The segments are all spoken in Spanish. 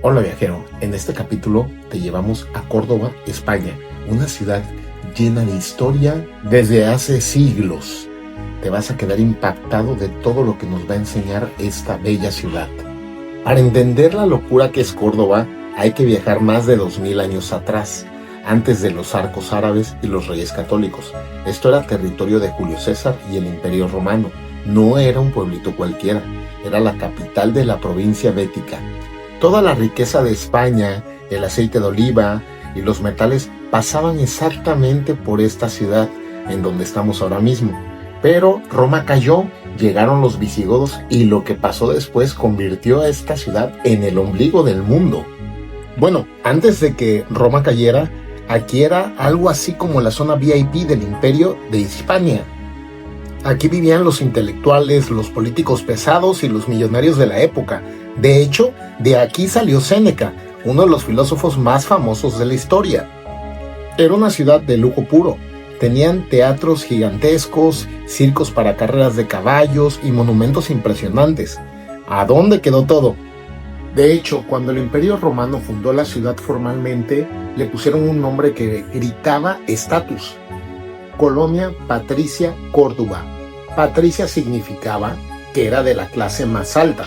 Hola viajero, en este capítulo te llevamos a Córdoba, España, una ciudad llena de historia desde hace siglos. Te vas a quedar impactado de todo lo que nos va a enseñar esta bella ciudad. Para entender la locura que es Córdoba, hay que viajar más de 2000 años atrás, antes de los arcos árabes y los reyes católicos. Esto era territorio de Julio César y el Imperio Romano. No era un pueblito cualquiera, era la capital de la provincia bética. Toda la riqueza de España, el aceite de oliva y los metales pasaban exactamente por esta ciudad en donde estamos ahora mismo. Pero Roma cayó, llegaron los visigodos y lo que pasó después convirtió a esta ciudad en el ombligo del mundo. Bueno, antes de que Roma cayera, aquí era algo así como la zona VIP del Imperio de Hispania. Aquí vivían los intelectuales, los políticos pesados y los millonarios de la época. De hecho, de aquí salió Séneca, uno de los filósofos más famosos de la historia. Era una ciudad de lujo puro. Tenían teatros gigantescos, circos para carreras de caballos y monumentos impresionantes. ¿A dónde quedó todo? De hecho, cuando el Imperio Romano fundó la ciudad formalmente, le pusieron un nombre que gritaba estatus: Colonia Patricia Córdoba. Patricia significaba que era de la clase más alta.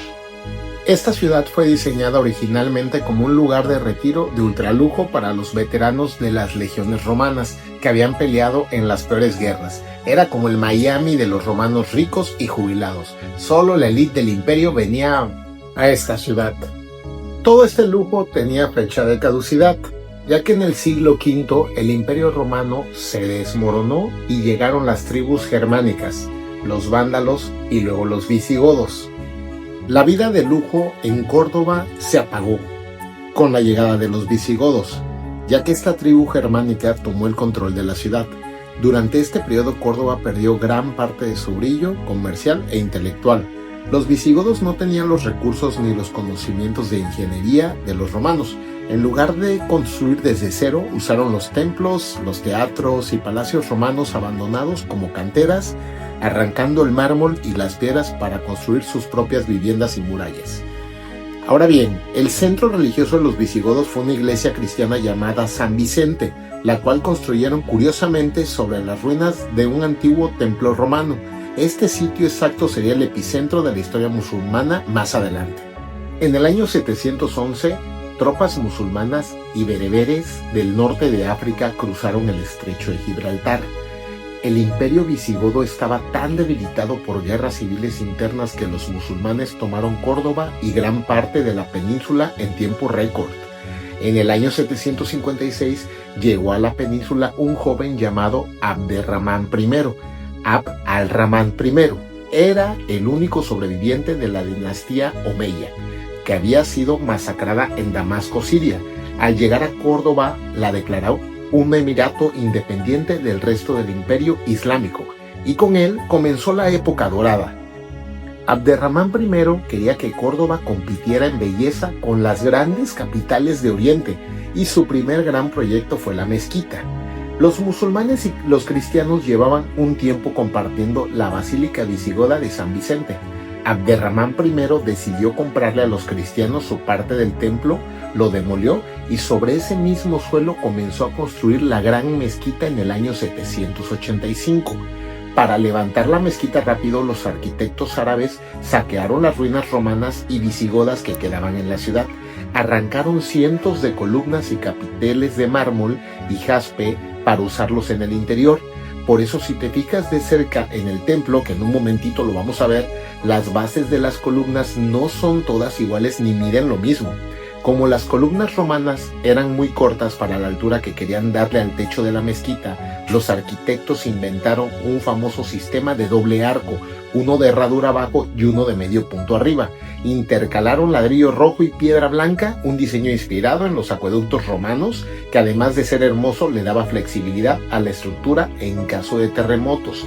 Esta ciudad fue diseñada originalmente como un lugar de retiro de ultralujo para los veteranos de las legiones romanas que habían peleado en las peores guerras. Era como el Miami de los romanos ricos y jubilados. Solo la élite del imperio venía a esta ciudad. Todo este lujo tenía fecha de caducidad, ya que en el siglo V el imperio romano se desmoronó y llegaron las tribus germánicas, los vándalos y luego los visigodos. La vida de lujo en Córdoba se apagó con la llegada de los visigodos, ya que esta tribu germánica tomó el control de la ciudad. Durante este periodo Córdoba perdió gran parte de su brillo comercial e intelectual. Los visigodos no tenían los recursos ni los conocimientos de ingeniería de los romanos. En lugar de construir desde cero, usaron los templos, los teatros y palacios romanos abandonados como canteras, arrancando el mármol y las piedras para construir sus propias viviendas y murallas. Ahora bien, el centro religioso de los visigodos fue una iglesia cristiana llamada San Vicente, la cual construyeron curiosamente sobre las ruinas de un antiguo templo romano. Este sitio exacto sería el epicentro de la historia musulmana más adelante. En el año 711, tropas musulmanas y bereberes del norte de África cruzaron el estrecho de Gibraltar. El imperio visigodo estaba tan debilitado por guerras civiles internas que los musulmanes tomaron Córdoba y gran parte de la península en tiempo récord. En el año 756 llegó a la península un joven llamado Abderramán I. Abd al-Rahman I era el único sobreviviente de la dinastía Omeya, que había sido masacrada en Damasco, Siria. Al llegar a Córdoba, la declaró un emirato independiente del resto del imperio islámico, y con él comenzó la época dorada. Abderramán I quería que Córdoba compitiera en belleza con las grandes capitales de Oriente, y su primer gran proyecto fue la mezquita. Los musulmanes y los cristianos llevaban un tiempo compartiendo la basílica visigoda de San Vicente. Abderramán I decidió comprarle a los cristianos su parte del templo, lo demolió y sobre ese mismo suelo comenzó a construir la gran mezquita en el año 785. Para levantar la mezquita rápido, los arquitectos árabes saquearon las ruinas romanas y visigodas que quedaban en la ciudad. Arrancaron cientos de columnas y capiteles de mármol y jaspe para usarlos en el interior. Por eso, si te fijas de cerca en el templo, que en un momentito lo vamos a ver, las bases de las columnas no son todas iguales ni miden lo mismo. Como las columnas romanas eran muy cortas para la altura que querían darle al techo de la mezquita, los arquitectos inventaron un famoso sistema de doble arco, uno de herradura abajo y uno de medio punto arriba. Intercalaron ladrillo rojo y piedra blanca, un diseño inspirado en los acueductos romanos, que además de ser hermoso le daba flexibilidad a la estructura en caso de terremotos.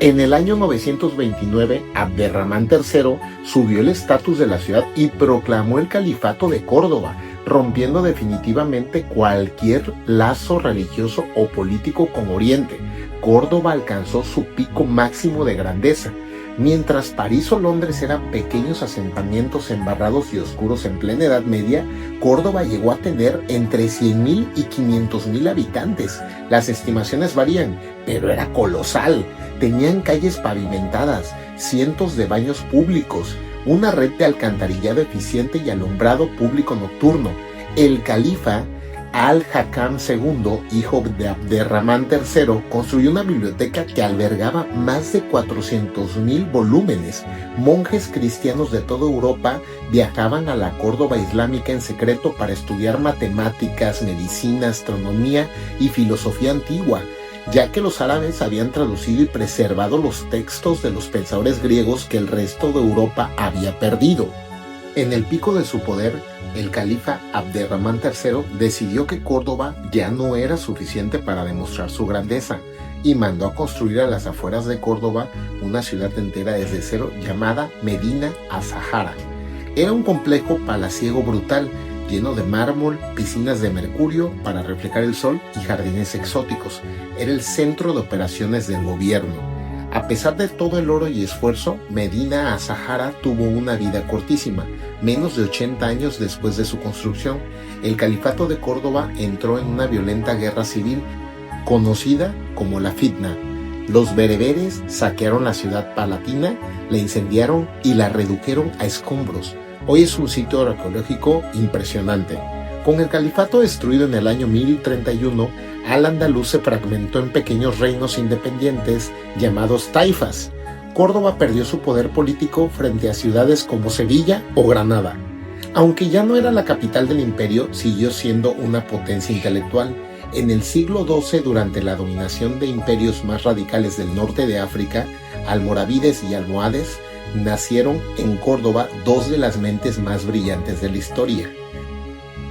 En el año 929, Abderramán III subió el estatus de la ciudad y proclamó el califato de Córdoba, rompiendo definitivamente cualquier lazo religioso o político con Oriente. Córdoba alcanzó su pico máximo de grandeza. Mientras París o Londres eran pequeños asentamientos embarrados y oscuros en plena Edad Media, Córdoba llegó a tener entre 100.000 y 500.000 habitantes. Las estimaciones varían, pero era colosal. Tenían calles pavimentadas, cientos de baños públicos, una red de alcantarillado eficiente y alumbrado público nocturno. El califa Al-Hakam II, hijo de Abderramán III, construyó una biblioteca que albergaba más de 400.000 volúmenes. Monjes cristianos de toda Europa viajaban a la Córdoba islámica en secreto para estudiar matemáticas, medicina, astronomía y filosofía antigua, ya que los árabes habían traducido y preservado los textos de los pensadores griegos que el resto de Europa había perdido. En el pico de su poder, el califa Abderramán III decidió que Córdoba ya no era suficiente para demostrar su grandeza y mandó a construir a las afueras de Córdoba una ciudad entera desde cero llamada Medina Azahara. Era un complejo palaciego brutal, lleno de mármol, piscinas de mercurio para reflejar el sol y jardines exóticos. Era el centro de operaciones del gobierno. A pesar de todo el oro y esfuerzo, Medina Azahara tuvo una vida cortísima. Menos de 80 años después de su construcción, el califato de Córdoba entró en una violenta guerra civil, conocida como la Fitna. Los bereberes saquearon la ciudad palatina, la incendiaron y la redujeron a escombros. Hoy es un sitio arqueológico impresionante. Con el califato destruido en el año 1031, Al-Ándalus se fragmentó en pequeños reinos independientes llamados taifas. Córdoba perdió su poder político frente a ciudades como Sevilla o Granada. Aunque ya no era la capital del imperio, siguió siendo una potencia intelectual. En el siglo XII, durante la dominación de imperios más radicales del norte de África, almorávides y almohades, nacieron en Córdoba dos de las mentes más brillantes de la historia.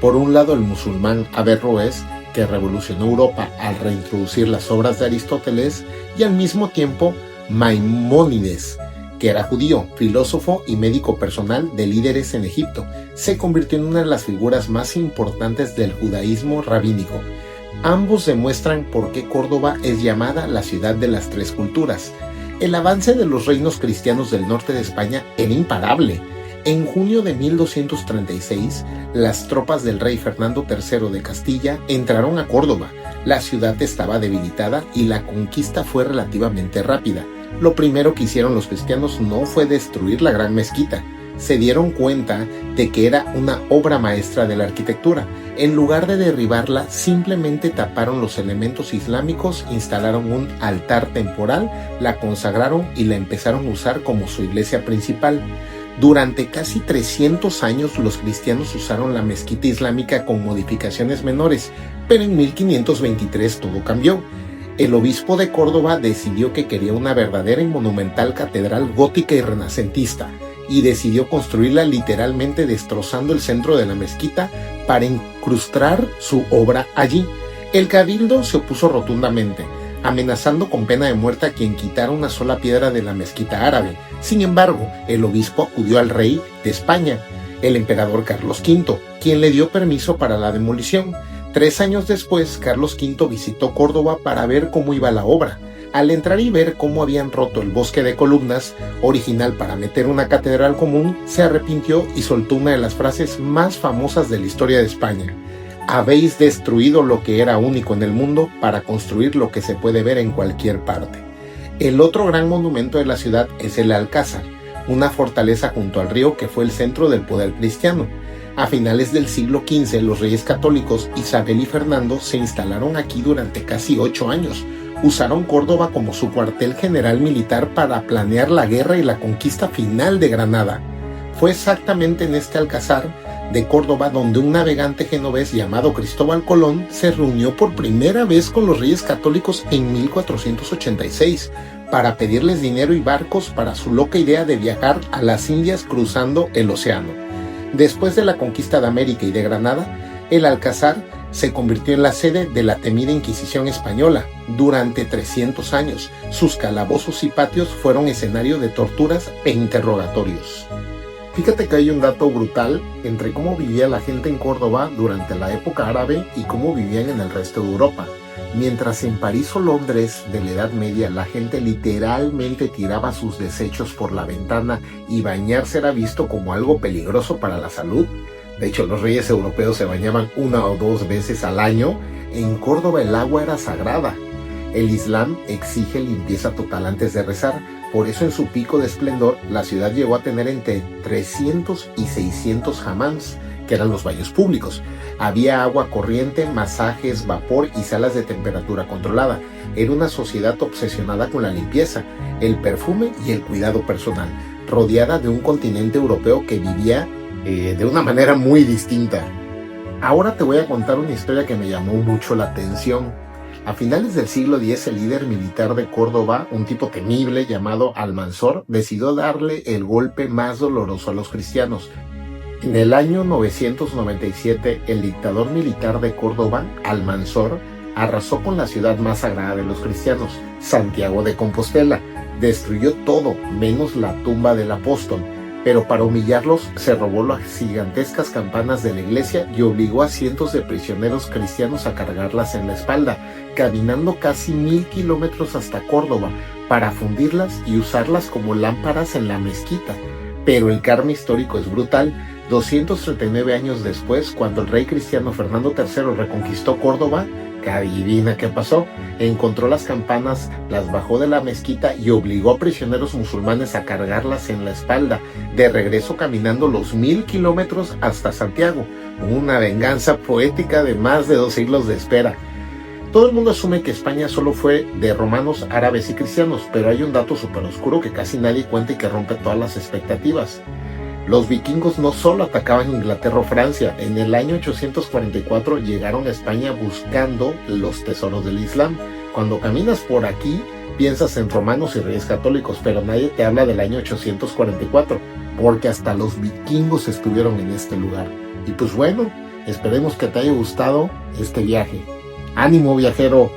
Por un lado, el musulmán Averroes, que revolucionó Europa al reintroducir las obras de Aristóteles, y al mismo tiempo Maimónides, que era judío, filósofo y médico personal de líderes en Egipto. Se convirtió en una de las figuras más importantes del judaísmo rabínico. Ambos demuestran por qué Córdoba es llamada la ciudad de las tres culturas. El avance de los reinos cristianos del norte de España era imparable. En junio de 1236, las tropas del rey Fernando III de Castilla entraron a Córdoba. La ciudad estaba debilitada y la conquista fue relativamente rápida. Lo primero que hicieron los cristianos no fue destruir la gran mezquita. Se dieron cuenta de que era una obra maestra de la arquitectura. En lugar de derribarla, simplemente taparon los elementos islámicos, instalaron un altar temporal, la consagraron y la empezaron a usar como su iglesia principal. Durante casi 300 años los cristianos usaron la mezquita islámica con modificaciones menores, pero en 1523 todo cambió. El obispo de Córdoba decidió que quería una verdadera y monumental catedral gótica y renacentista, y decidió construirla literalmente destrozando el centro de la mezquita para incrustar su obra allí. El cabildo se opuso rotundamente, amenazando con pena de muerte a quien quitara una sola piedra de la mezquita árabe. Sin embargo, el obispo acudió al rey de España, el emperador Carlos V, quien le dio permiso para la demolición. 3 años después, Carlos V visitó Córdoba para ver cómo iba la obra. Al entrar y ver cómo habían roto el bosque de columnas, original para meter una catedral común, se arrepintió y soltó una de las frases más famosas de la historia de España: habéis destruido lo que era único en el mundo para construir lo que se puede ver en cualquier parte. El otro gran monumento de la ciudad es el Alcázar, una fortaleza junto al río que fue el centro del poder cristiano. A finales del siglo XV, los reyes católicos Isabel y Fernando se instalaron aquí durante casi 8 años. Usaron Córdoba como su cuartel general militar para planear la guerra y la conquista final de Granada. Fue exactamente en este Alcázar de Córdoba donde un navegante genovés llamado Cristóbal Colón se reunió por primera vez con los reyes católicos en 1486 para pedirles dinero y barcos para su loca idea de viajar a las Indias cruzando el océano. Después de la conquista de América y de Granada, el Alcázar se convirtió en la sede de la temida Inquisición española. Durante 300 años, sus calabozos y patios fueron escenario de torturas e interrogatorios. Fíjate que hay un dato brutal entre cómo vivía la gente en Córdoba durante la época árabe y cómo vivían en el resto de Europa. Mientras en París o Londres de la Edad Media la gente literalmente tiraba sus desechos por la ventana y bañarse era visto como algo peligroso para la salud. De hecho, los reyes europeos se bañaban 1 o 2 veces al año. En Córdoba el agua era sagrada. El Islam exige limpieza total antes de rezar. Por eso en su pico de esplendor la ciudad llegó a tener entre 300 y 600 hammams, que eran los baños públicos. Había agua corriente, masajes, vapor y salas de temperatura controlada. Era una sociedad obsesionada con la limpieza, el perfume y el cuidado personal, rodeada de un continente europeo que vivía de una manera muy distinta. Ahora te voy a contar una historia que me llamó mucho la atención. A finales del siglo X, el líder militar de Córdoba, un tipo temible llamado Almanzor, decidió darle el golpe más doloroso a los cristianos. En el año 997, el dictador militar de Córdoba, Almanzor, arrasó con la ciudad más sagrada de los cristianos, Santiago de Compostela. Destruyó todo, menos la tumba del apóstol. Pero para humillarlos, se robó las gigantescas campanas de la iglesia y obligó a cientos de prisioneros cristianos a cargarlas en la espalda, caminando casi 1000 kilómetros hasta Córdoba para fundirlas y usarlas como lámparas en la mezquita. Pero el karma histórico es brutal. 239 años después, cuando el rey cristiano Fernando III reconquistó Córdoba, que adivina qué pasó, encontró las campanas, las bajó de la mezquita y obligó a prisioneros musulmanes a cargarlas en la espalda, de regreso caminando los 1000 kilómetros hasta Santiago, una venganza poética de más de 2 siglos de espera. Todo el mundo asume que España solo fue de romanos, árabes y cristianos, pero hay un dato súper oscuro que casi nadie cuenta y que rompe todas las expectativas. Los vikingos no solo atacaban Inglaterra o Francia, en el año 844 llegaron a España buscando los tesoros del Islam. Cuando caminas por aquí, piensas en romanos y reyes católicos, pero nadie te habla del año 844, porque hasta los vikingos estuvieron en este lugar. Y pues bueno, esperemos que te haya gustado este viaje. ¡Ánimo, viajero!